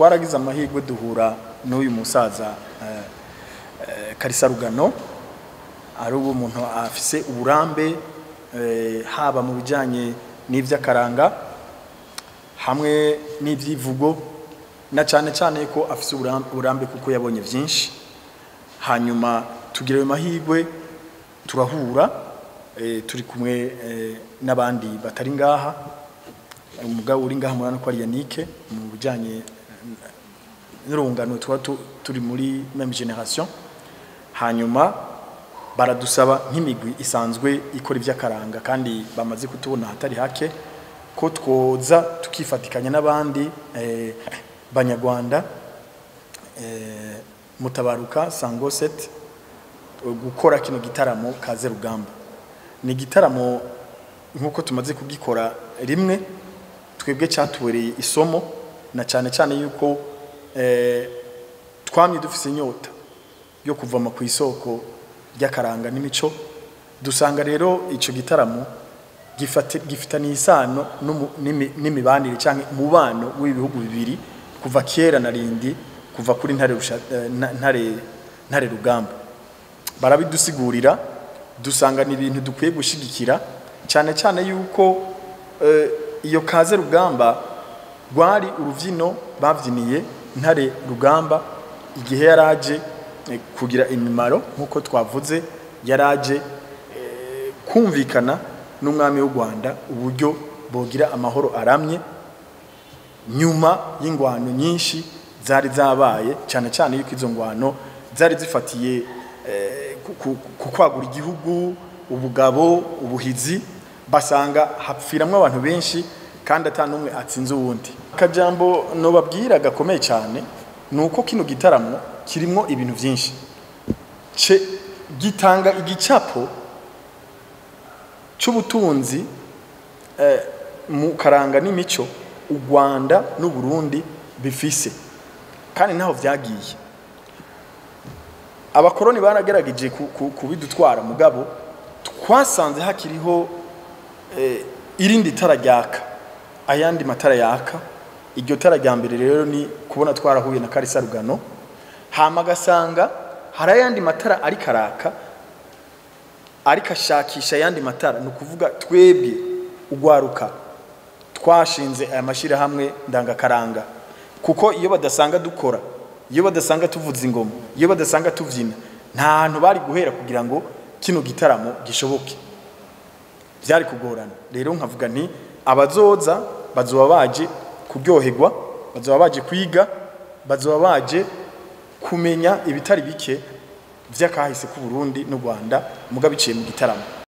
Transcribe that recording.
twaragize amahirwe duhura n'uyu musaza Karisarugano ari umuntu afise uburambe haba mu bijanye n'ivy'akaranga hamwe n'ivyivugo na cyane ko afise uburambe kuko yabonye vyinshi. Hanyuma tugira ayo mahirwe turahura turi kumwe n'abandi batari ngaha, umugabo uri ngaha murana ko ari Yannick mu bijanye n'urungano turi muri même génération. Hanyuma baradusaba nk'imigwi isanzwe ikora ivy'akaranga kandi bamaze kutubona hatari hake ko twoza tukifatikanya n'abandi banyarwanda mutabaruka sango set gukora kino gitaramo KAZE RUGAMBA. Ni gitaramo nkuko tumaze kugikora rimwe twebwe cyatubereye isomo na cyane yuko twamye dufise inyota yo kuvama ku isoko ry'akaranga n'imico. Dusanga rero ico gitaramo gifitaniye isano n'imibanire cyangwa umubano w'ibihugu bibiri kuva kera na rindi, kuva kuri ntare rugamba. Barabidusigurira dusanga ni ibintu dukwiye gushigikira cyane yuko iyo KAZE RUGAMBA rwari uruvyino bavyiniye ntare rugamba igihe yaraje kugira imimaro nkuko twavuze, yaraje kumvikana n'umwami w'u Rwanda uburyo bogira amahoro aramye nyuma y'ingwano nyinshi zari zabaye, cyane yuko izo ngwano zari zifatiye kukwagura igihugu, ubugabo, ubuhizi, basanga hapfiramwe abantu benshi kandi atanumwe atsinze uwundi. Akajambo no babwira gakomeye cyane nuko kino gitaramo kirimo ibintu byinshi, gitanga igicapo c'ubutunzi mu karanga n'imico u Rwanda n'u Burundi bifise kandi naho vyagiye. Abakoroni baragerageje kubidutwara mugabo twasanze hakiriho irindi tara ryaka, ayandi matara yaka. Iryo tara rya mbere rero ni kubona twarahuye na Karisarugano, hama gasanga hari ayandi matara ari karaka ariko ashakisha ayandi matara. No kuvuga twebwe Urwaruka twashinze aya mashirahamwe ndangakaranga, kuko iyo badasanga dukora, iyo badasanga tuvuza ingoma, iyo badasanga tuvyina, nta hantu bari guhera kugira ngo kino gitaramo gishoboke. Byari kugorana. Rero nkavuga nti abazoza bazoba baje kuryoherwa, bazoba baje kwiga, bazoba baje kumenya ibitari bike vy'akahise ku Burundi n'u Rwanda mugabiciye mu gitaramo.